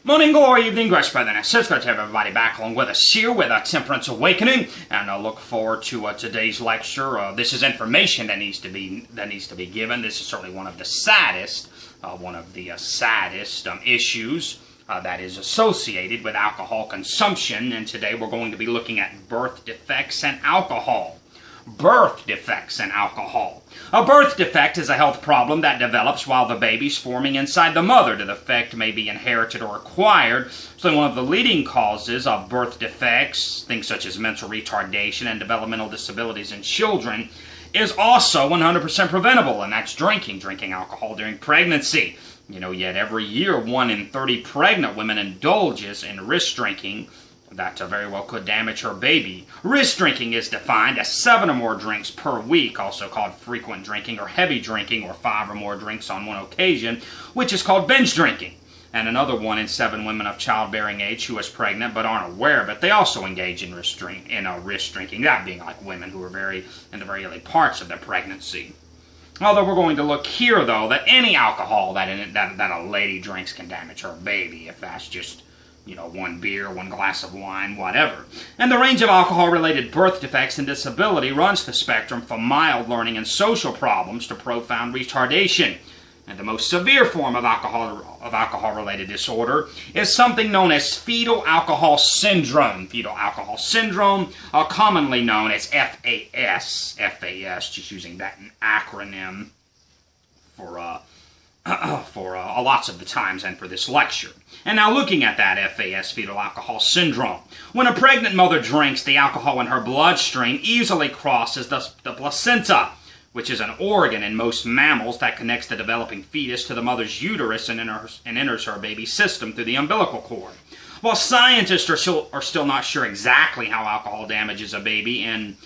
Morning glory, evening grace, brethren and sisters, to everybody back along with us here with Temperance Awakening, and I look forward to today's lecture. This is information that needs to be given. This is certainly one of the saddest issues that is associated with alcohol consumption, and today we're going to be looking at birth defects and alcohol. Birth defects and alcohol. A birth defect is a health problem that develops while the baby's forming inside the mother. The defect may be inherited or acquired. So one of the leading causes of birth defects, things such as mental retardation and developmental disabilities in children, is also 100% preventable, and that's drinking alcohol during pregnancy. Yet every year 1 in 30 pregnant women indulges in risk drinking that very well could damage her baby. Risk drinking is defined as 7 or more drinks per week, also called frequent drinking or heavy drinking, or 5 or more drinks on one occasion, which is called binge drinking. And another 1 in 7 women of childbearing age who is pregnant but aren't aware of it, they also engage in risk drinking, that being like women who are in the very early parts of their pregnancy. Although we're going to look here, though, that any alcohol that a lady drinks can damage her baby, if that's just 1 beer, 1 glass of wine, whatever. And the range of alcohol-related birth defects and disability runs the spectrum from mild learning and social problems to profound retardation. And the most severe form of alcohol-related disorder is something known as fetal alcohol syndrome. Fetal alcohol syndrome, commonly known as FAS. FAS, just using that acronym for lots of the times and for this lecture. And now looking at that FAS, fetal alcohol syndrome. When a pregnant mother drinks, the alcohol in her bloodstream easily crosses the placenta, which is an organ in most mammals that connects the developing fetus to the mother's uterus and enters her baby's system through the umbilical cord. While scientists are still not sure exactly how alcohol damages a baby in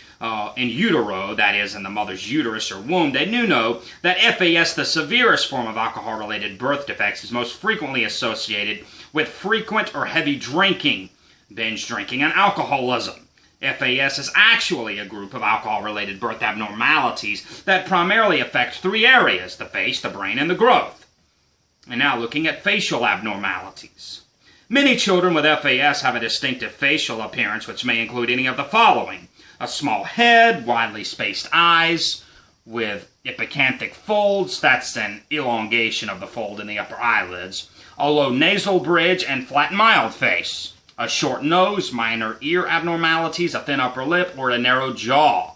utero, that is, in the mother's uterus or womb, they do know that FAS, the severest form of alcohol-related birth defects, is most frequently associated with frequent or heavy drinking, binge drinking, and alcoholism. FAS is actually a group of alcohol-related birth abnormalities that primarily affect 3 areas: the face, the brain, and the growth. And now looking at facial abnormalities. Many children with FAS have a distinctive facial appearance, which may include any of the following: a small head, widely spaced eyes, with epicanthic folds, that's an elongation of the fold in the upper eyelids, a low nasal bridge and flat mild face, a short nose, minor ear abnormalities, a thin upper lip, or a narrow jaw.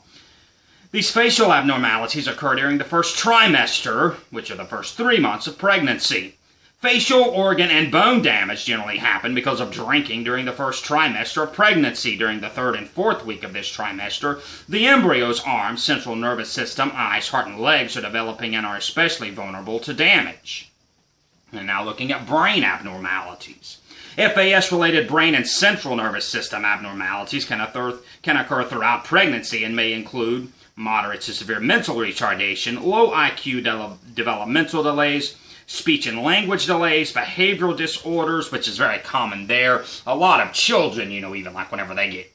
These facial abnormalities occur during the first trimester, which are the first 3 months of pregnancy. Facial, organ, and bone damage generally happen because of drinking during the first trimester of pregnancy. During the 3rd and 4th week of this trimester, the embryo's arms, central nervous system, eyes, heart, and legs are developing and are especially vulnerable to damage. And now looking at brain abnormalities. FAS-related brain and central nervous system abnormalities can occur throughout pregnancy and may include moderate to severe mental retardation, low IQ developmental delays, speech and language delays, behavioral disorders, which is very common there. A lot of children, even like whenever they get,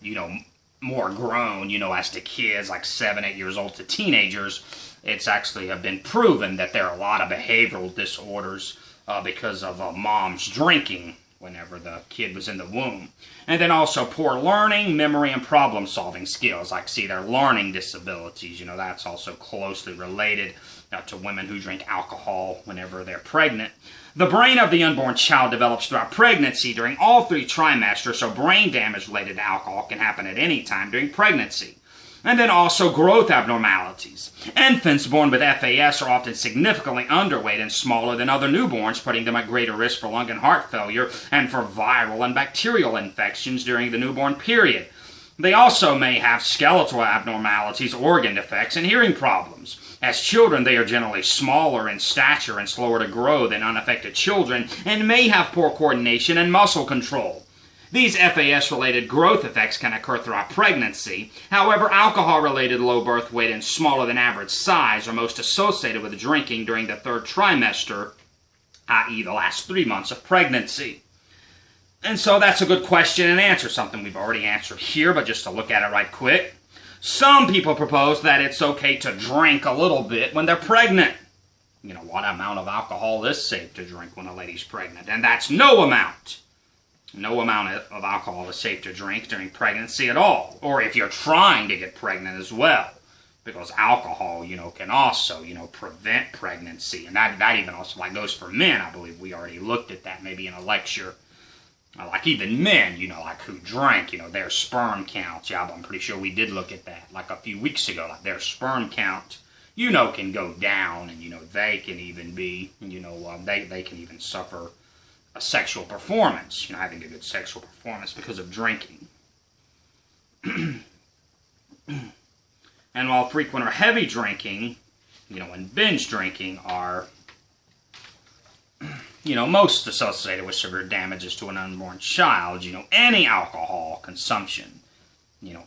more grown, as to kids like 7, 8 years old to teenagers, it's actually been proven that there are a lot of behavioral disorders because of mom's drinking whenever the kid was in the womb. And then also poor learning, memory, and problem-solving skills, like their learning disabilities. That's also closely related to women who drink alcohol whenever they're pregnant. The brain of the unborn child develops throughout pregnancy during all 3 trimesters, so brain damage related to alcohol can happen at any time during pregnancy. And then also growth abnormalities. Infants born with FAS are often significantly underweight and smaller than other newborns, putting them at greater risk for lung and heart failure and for viral and bacterial infections during the newborn period. They also may have skeletal abnormalities, organ defects, and hearing problems. As children, they are generally smaller in stature and slower to grow than unaffected children, and may have poor coordination and muscle control. These FAS-related growth effects can occur throughout pregnancy. However, alcohol-related low birth weight and smaller than average size are most associated with drinking during the 3rd trimester, i.e. the last 3 months of pregnancy. And so that's a good question and answer, something we've already answered here, but just to look at it right quick. Some people propose that it's okay to drink a little bit when they're pregnant. what amount of alcohol is safe to drink when a lady's pregnant. And that's no amount. No amount of alcohol is safe to drink during pregnancy at all. Or if you're trying to get pregnant as well. Because alcohol, can also, prevent pregnancy. And that even also goes for men. I believe we already looked at that maybe in a lecture. Like even men, who drink, their sperm count. Yeah, I'm pretty sure we did look at that a few weeks ago. Their sperm count, can go down, and, they can even be, they can even suffer a sexual performance, having a good sexual performance because of drinking. And while frequent or heavy drinking, and binge drinking are, most associated with severe damages to an unborn child, any alcohol consumption,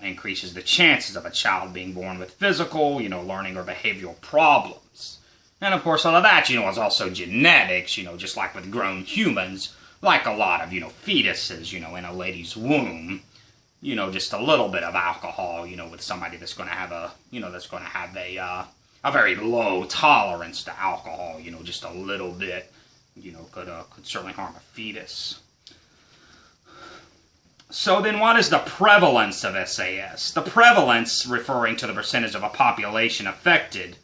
increases the chances of a child being born with physical, learning or behavioral problems. And of course, all of that, is also genetics, just like with grown humans, like a lot of, fetuses, in a lady's womb, just a little bit of alcohol, with somebody that's going to have a very low tolerance to alcohol, just a little bit, could certainly harm a fetus. So then what is the prevalence of SAS? The prevalence referring to the percentage of a population affected,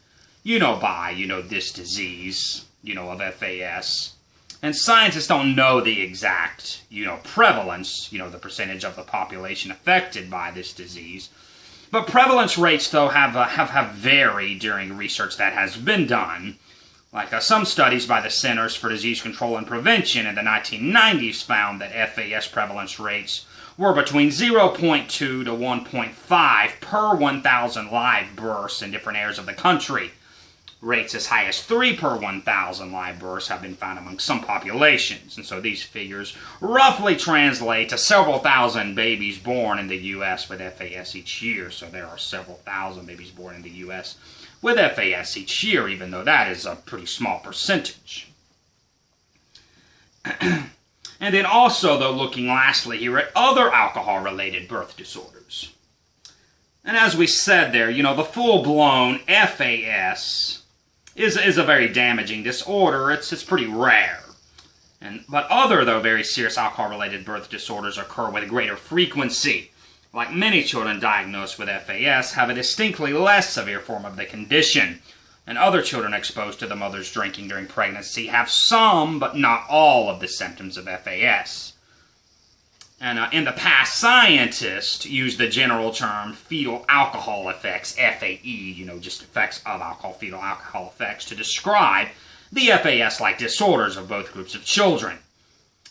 by, this disease, of FAS. And scientists don't know the exact, prevalence, the percentage of the population affected by this disease. But prevalence rates, though, have varied during research that has been done. Some studies by the Centers for Disease Control and Prevention in the 1990s found that FAS prevalence rates were between 0.2 to 1.5 per 1,000 live births in different areas of the country. Rates as high as 3 per 1,000 live births have been found among some populations. And so these figures roughly translate to several thousand babies born in the U.S. with FAS each year. So there are several thousand babies born in the U.S. with FAS each year, even though that is a pretty small percentage. And then also, though, looking lastly here at other alcohol-related birth disorders. And as we said there, the full-blown FAS is a very damaging disorder. It's pretty rare. But other, though, very serious alcohol-related birth disorders occur with greater frequency. Like many children diagnosed with FAS have a distinctly less severe form of the condition. And other children exposed to the mother's drinking during pregnancy have some, but not all, of the symptoms of FAS. And in the past, scientists used the general term fetal alcohol effects, FAE, just effects of alcohol, fetal alcohol effects, to describe the FAS-like disorders of both groups of children.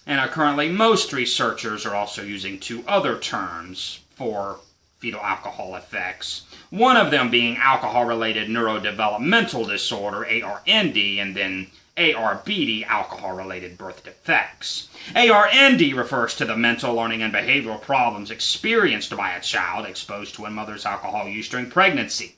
And currently, most researchers are also using two other terms for fetal alcohol effects. One of them being alcohol-related neurodevelopmental disorder, ARND, and then ARBD, alcohol-related birth defects. ARND refers to the mental, learning, and behavioral problems experienced by a child exposed to a mother's alcohol use during pregnancy.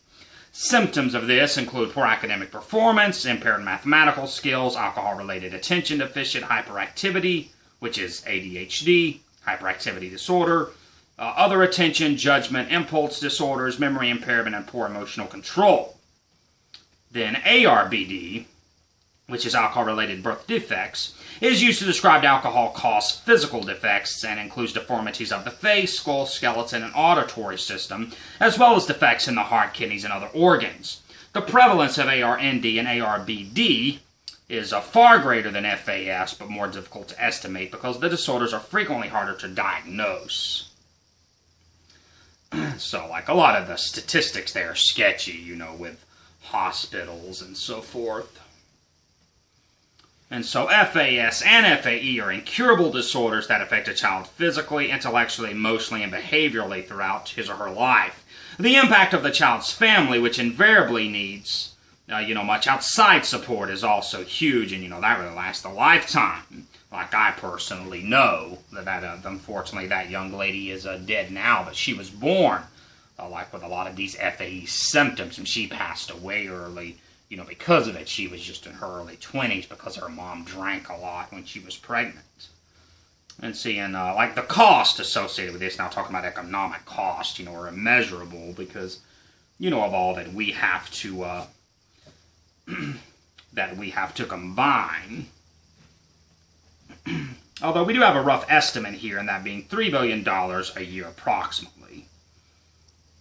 Symptoms of this include poor academic performance, impaired mathematical skills, alcohol-related attention deficit hyperactivity, which is ADHD, hyperactivity disorder, other attention, judgment, impulse disorders, memory impairment, and poor emotional control. Then ARBD, which is alcohol-related birth defects, is used to describe alcohol-caused physical defects and includes deformities of the face, skull, skeleton, and auditory system, as well as defects in the heart, kidneys, and other organs. The prevalence of ARND and ARBD is far greater than FAS, but more difficult to estimate because the disorders are frequently harder to diagnose. So, a lot of the statistics there are sketchy, with hospitals and so forth. And so FAS and FAE are incurable disorders that affect a child physically, intellectually, emotionally, and behaviorally throughout his or her life. The impact of the child's family, which invariably needs, much outside support, is also huge, and, that really lasts a lifetime. I personally know that unfortunately, that young lady is dead now, but she was born, with a lot of these FAE symptoms, and she passed away early, because of it. She was just in her early 20s because her mom drank a lot when she was pregnant. And seeing, the cost associated with this, now talking about economic cost, are immeasurable because, of all that we have to, that we have to combine. Although we do have a rough estimate here, and that being $3 billion a year approximately.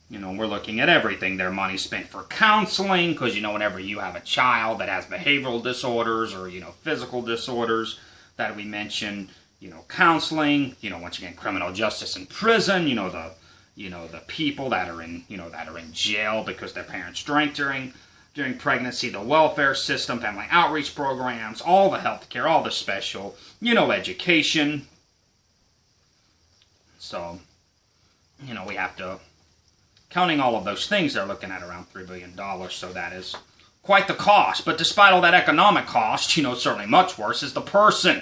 You know, we're looking at everything. Their money spent for counseling, because, you know, whenever you have a child that has behavioral disorders or, you know, physical disorders that we mentioned, you know, counseling, you know, once again, criminal justice in prison, the people that are in, that are in jail because their parents drank during pregnancy, the welfare system, family outreach programs, all the health care, all the special, education. So, we have to, counting all of those things, they're looking at around $3 billion, so that is quite the cost. But despite all that economic cost, certainly much worse is the person,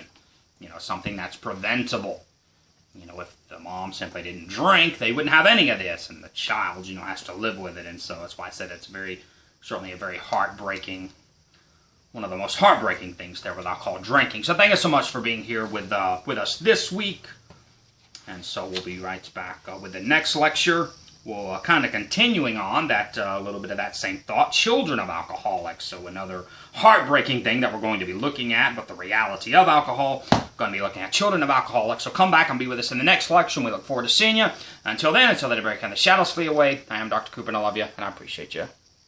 something that's preventable. If the mom simply didn't drink, they wouldn't have any of this, and the child, has to live with it. And so that's why I said it's certainly a very heartbreaking, one of the most heartbreaking things there with alcohol drinking. So thank you so much for being here with us this week. And so we'll be right back with the next lecture. We'll kind of continuing on that a little bit of that same thought, children of alcoholics. So another heartbreaking thing that we're going to be looking at, but the reality of alcohol. Going to be looking at children of alcoholics. So come back and be with us in the next lecture, and we look forward to seeing you. Until then, until the break and the shadows flee away, I am Dr. Cooper, and I love you, and I appreciate you.